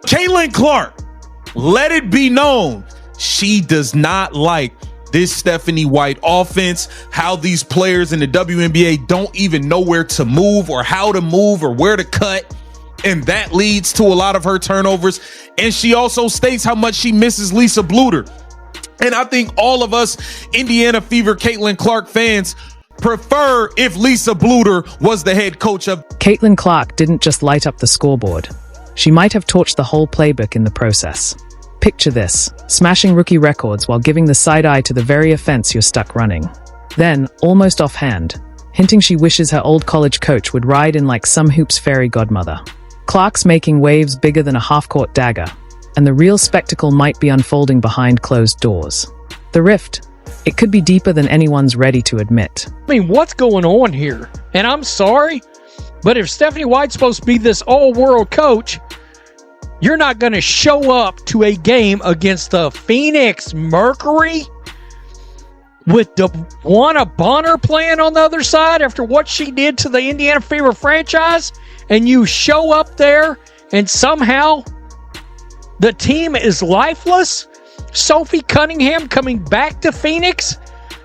Caitlin Clark, let it be known, she does not like this Stephanie White offense, how these players in the WNBA don't even know where to move or how to move or where to cut. And that leads to a lot of her turnovers. And she also states how much she misses Lisa Bluder. And I think all of us Indiana Fever Caitlin Clark fans prefer if Lisa Bluder was the head coach of. Caitlin Clark didn't just light up the scoreboard. She might have torched the whole playbook in the process. Picture this, smashing rookie records while giving the side eye to the very offense you're stuck running. Then, almost offhand, hinting she wishes her old college coach would ride in like some hoops fairy godmother. Clark's making waves bigger than a half-court dagger, and the real spectacle might be unfolding behind closed doors. The rift, it could be deeper than anyone's ready to admit. I mean, what's going on here? And I'm sorry, but if Stephanie White's supposed to be this all-world coach, you're not going to show up to a game against the Phoenix Mercury with DeWanna Bonner playing on the other side after what she did to the Indiana Fever franchise, and you show up there and somehow the team is lifeless? Sophie Cunningham coming back to Phoenix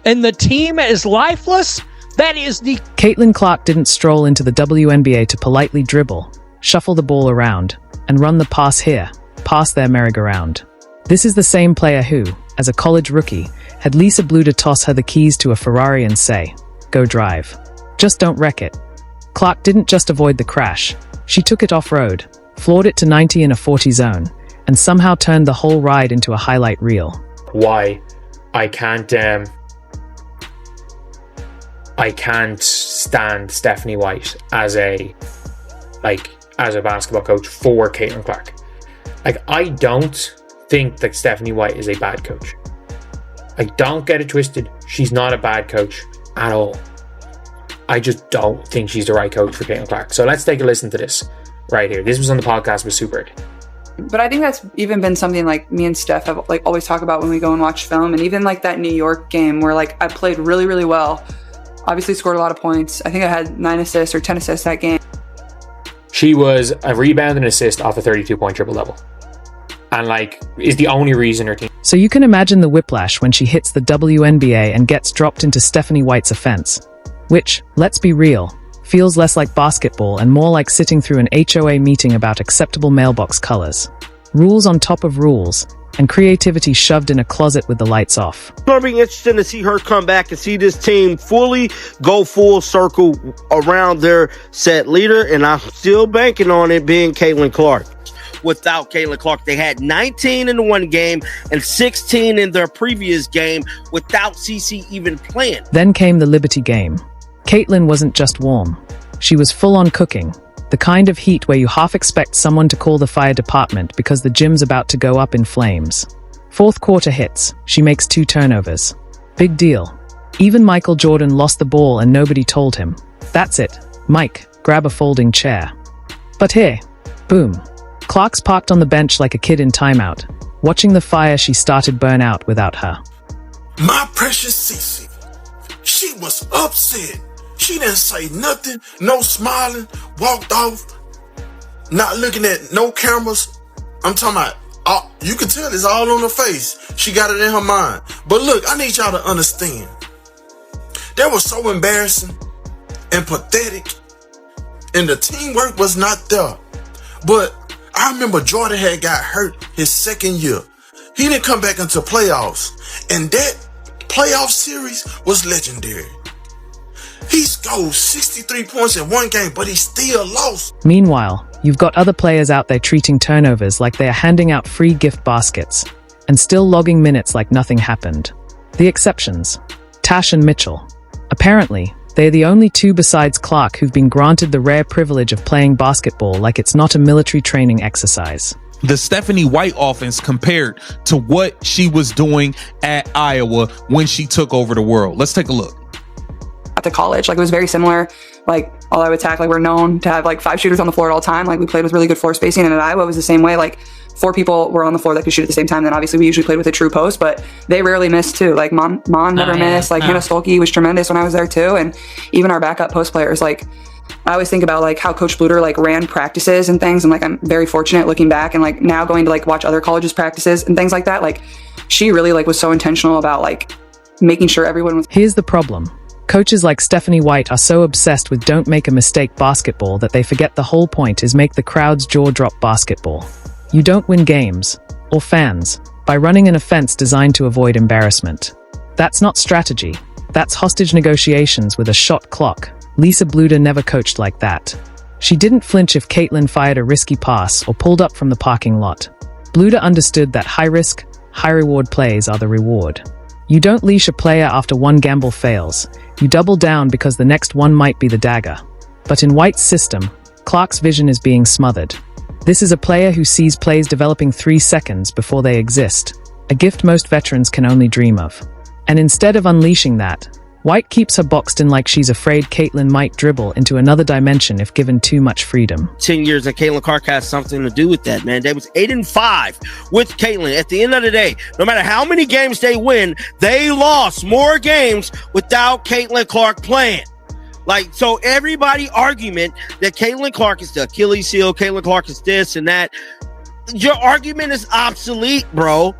and the team is lifeless? That is the... Caitlin Clark didn't stroll into the WNBA to politely dribble, shuffle the ball around, and run the pass here, pass there merry-go-round. This is the same player who, as a college rookie, had Lisa Bluder toss her the keys to a Ferrari and say, "Go drive. Just don't wreck it." Clark didn't just avoid the crash. She took it off-road, floored it to 90 in a 40 zone, and somehow turned the whole ride into a highlight reel. Why I can't stand Stephanie White as a basketball coach for Caitlin Clark. Like, I don't think that Stephanie White is a bad coach. I don't get it twisted. She's not a bad coach at all. I just don't think she's the right coach for Caitlin Clark. So let's take a listen to this right here. This was on the podcast with Super 8. But I think that's even been something like me and Steph have like always talk about when we go and watch film. And even like that New York game where like I played really, really well. Obviously scored a lot of points. I think I had 9 assists or 10 assists that game. She was a rebound and assist off a 32-point triple-double. And like, is the only reason her team... So you can imagine the whiplash when she hits the WNBA and gets dropped into Stephanie White's offense. Which, let's be real, feels less like basketball and more like sitting through an HOA meeting about acceptable mailbox colors. Rules on top of rules, and creativity shoved in a closet with the lights off. It's going to be interesting to see her come back and see this team fully go full circle around their set leader, and I'm still banking on it being Caitlin Clark. Without Caitlin Clark, they had 19 in the one game and 16 in their previous game without CC even playing. Then came the Liberty game. Caitlin wasn't just warm. She was full-on cooking. The kind of heat where you half expect someone to call the fire department because the gym's about to go up in flames. Fourth quarter hits. She makes 2 turnovers. Big deal. Even Michael Jordan lost the ball and nobody told him. That's it. Mike, grab a folding chair. But here, boom. Clark's parked on the bench like a kid in timeout, watching the fire she started burn out without her. My precious Cece, she was upset. She didn't say nothing, no smiling, walked off, not looking at no cameras. I'm talking about, you can tell it's all on her face. She got it in her mind. But look, I need y'all to understand. That was so embarrassing and pathetic, and the teamwork was not there. But I remember Jordan had got hurt his second year. He didn't come back into playoffs, and that playoff series was legendary. He scored 63 points in one game, but he still lost. Meanwhile, you've got other players out there treating turnovers like they are handing out free gift baskets, and still logging minutes like nothing happened. The exceptions, Tash and Mitchell. Apparently, they're the only 2 besides Clark who've been granted the rare privilege of playing basketball like it's not a military training exercise. The Stephanie White offense compared to what she was doing at Iowa when she took over the world. Let's take a look. At the college, like it was very similar. Like all I would attack, like we're known to have like 5 shooters on the floor at all time. Like we played with really good floor spacing, and at Iowa it was the same way. Like 4 people were on the floor that could shoot at the same time. Then obviously we usually played with a true post, but they rarely missed too. Like Mon never missed. Like Hannah Stolke was tremendous when I was there too, and even our backup post players. Like I always think about like how Coach Bluder like ran practices and things, and like I'm very fortunate looking back and like now going to like watch other colleges practices and things like that. Like she really like was so intentional about like making sure everyone was. Here's the problem. Coaches like Stephanie White are so obsessed with don't make a mistake basketball that they forget the whole point is make the crowd's jaw drop basketball. You don't win games, or fans, by running an offense designed to avoid embarrassment. That's not strategy. That's hostage negotiations with a shot clock. Lisa Bluder never coached like that. She didn't flinch if Caitlin fired a risky pass or pulled up from the parking lot. Bluder understood that high-risk, high-reward plays are the reward. You don't leash a player after one gamble fails. You double down because the next one might be the dagger. But in White's system, Clark's vision is being smothered. This is a player who sees plays developing 3 seconds before they exist, a gift most veterans can only dream of. And instead of unleashing that, White keeps her boxed in like she's afraid Caitlin might dribble into another dimension if given too much freedom. 10 years that Caitlin Clark has something to do with that, man. They was 8-5 with Caitlin. At the end of the day, no matter how many games they win, they lost more games without Caitlin Clark playing. Like, so everybody argument that Caitlin Clark is the Achilles heel, Caitlin Clark is this and that. Your argument is obsolete, bro.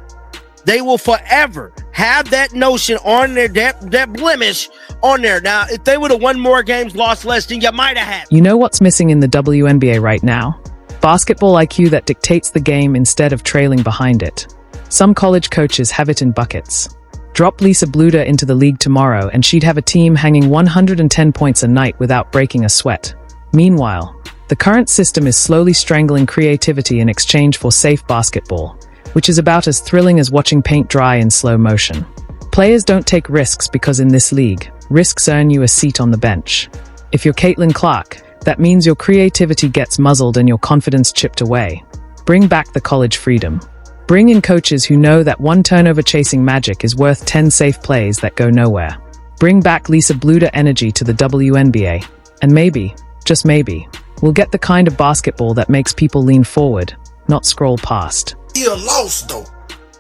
They will forever have that notion on there, that blemish on there. Now, if they would have won more games, lost less, then you might have had. You know what's missing in the WNBA right now? Basketball IQ that dictates the game instead of trailing behind it. Some college coaches have it in buckets. Drop Lisa Bluder into the league tomorrow and she'd have a team hanging 110 points a night without breaking a sweat. Meanwhile, the current system is slowly strangling creativity in exchange for safe basketball, which is about as thrilling as watching paint dry in slow motion. Players don't take risks because in this league, risks earn you a seat on the bench. If you're Caitlin Clark, that means your creativity gets muzzled and your confidence chipped away. Bring back the college freedom. Bring in coaches who know that one turnover chasing magic is worth 10 safe plays that go nowhere. Bring back Lisa Bluder energy to the WNBA. And maybe, just maybe, we'll get the kind of basketball that makes people lean forward, not scroll past. He a loss though,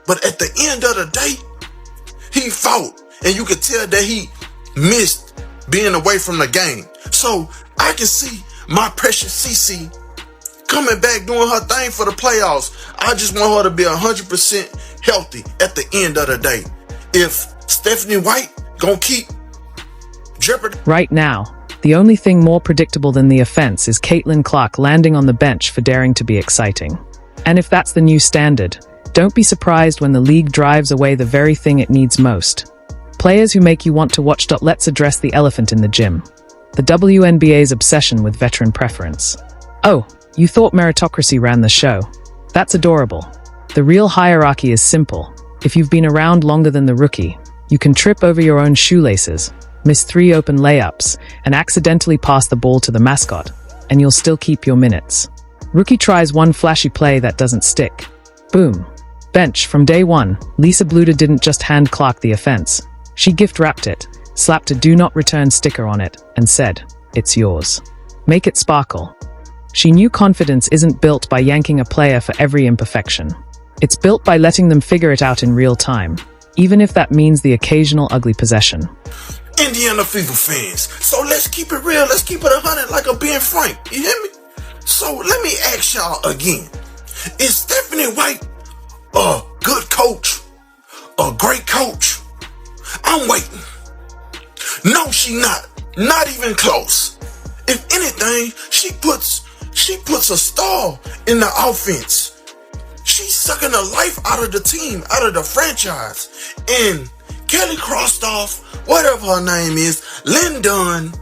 but at the end of the day, he fought, and you could tell that he missed being away from the game. So I can see my precious CC coming back doing her thing for the playoffs. I just want her to be 100% healthy at the end of the day. If Stephanie White gonna keep jeopardy. Right now, the only thing more predictable than the offense is Caitlin Clark landing on the bench for daring to be exciting. And if that's the new standard, don't be surprised when the league drives away the very thing it needs most. Players who make you want to watch. Let's address the elephant in the gym. The WNBA's obsession with veteran preference. Oh, you thought meritocracy ran the show? That's adorable. The real hierarchy is simple. If you've been around longer than the rookie, you can trip over your own shoelaces, miss 3 open layups, and accidentally pass the ball to the mascot, and you'll still keep your minutes. Rookie tries one flashy play that doesn't stick. Boom. Bench. From day one, Lisa Bluder didn't just hand Clark the offense. She gift-wrapped it, slapped a do not return sticker on it, and said, "It's yours. Make it sparkle." She knew confidence isn't built by yanking a player for every imperfection. It's built by letting them figure it out in real time, even if that means the occasional ugly possession. Indiana Fever fans, so let's keep it real. Let's keep it 100 like a Ben Frank. You hear me? So let me ask y'all again. Is Stephanie White a good coach? A great coach? I'm waiting. No, she not. Not even close. If anything, she puts a stall in the offense. She's sucking the life out of the team, out of the franchise. And Kelly Krostoff, whatever her name is, Lyndon,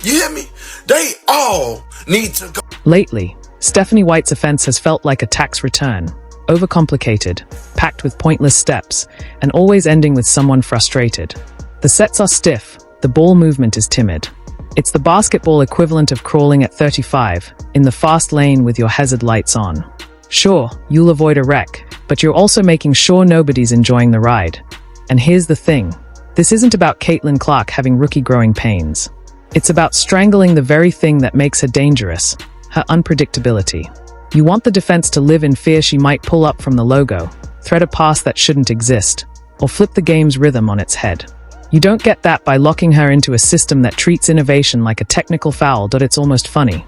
you hear me? They all need to go. Lately, Stephanie White's offense has felt like a tax return, overcomplicated, packed with pointless steps, and always ending with someone frustrated. The sets are stiff, the ball movement is timid. It's the basketball equivalent of crawling at 35, in the fast lane with your hazard lights on. Sure, you'll avoid a wreck, but you're also making sure nobody's enjoying the ride. And here's the thing. This isn't about Caitlin Clark having rookie growing pains. It's about strangling the very thing that makes her dangerous, her unpredictability. You want the defense to live in fear she might pull up from the logo, thread a pass that shouldn't exist, or flip the game's rhythm on its head. You don't get that by locking her into a system that treats innovation like a technical foul. It's almost funny.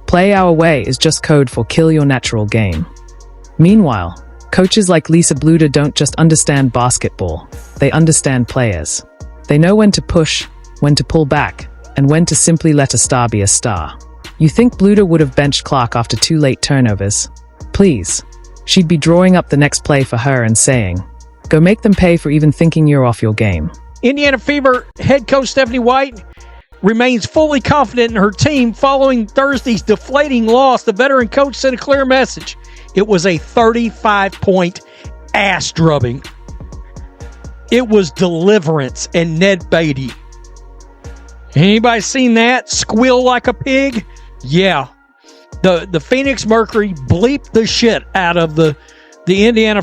Play our way is just code for kill your natural game. Meanwhile, coaches like Lisa Bluder don't just understand basketball, they understand players. They know when to push, when to pull back, and when to simply let a star be a star. You think Bluder would have benched Clark after 2 late turnovers? Please. She'd be drawing up the next play for her and saying, "Go make them pay for even thinking you're off your game." Indiana Fever head coach Stephanie White remains fully confident in her team following Thursday's deflating loss. The veteran coach sent a clear message. It was a 35-point ass drubbing. It was Deliverance and Ned Beatty. Anybody seen that? Squeal like a pig? Yeah. The Phoenix Mercury bleeped the shit out of the Indiana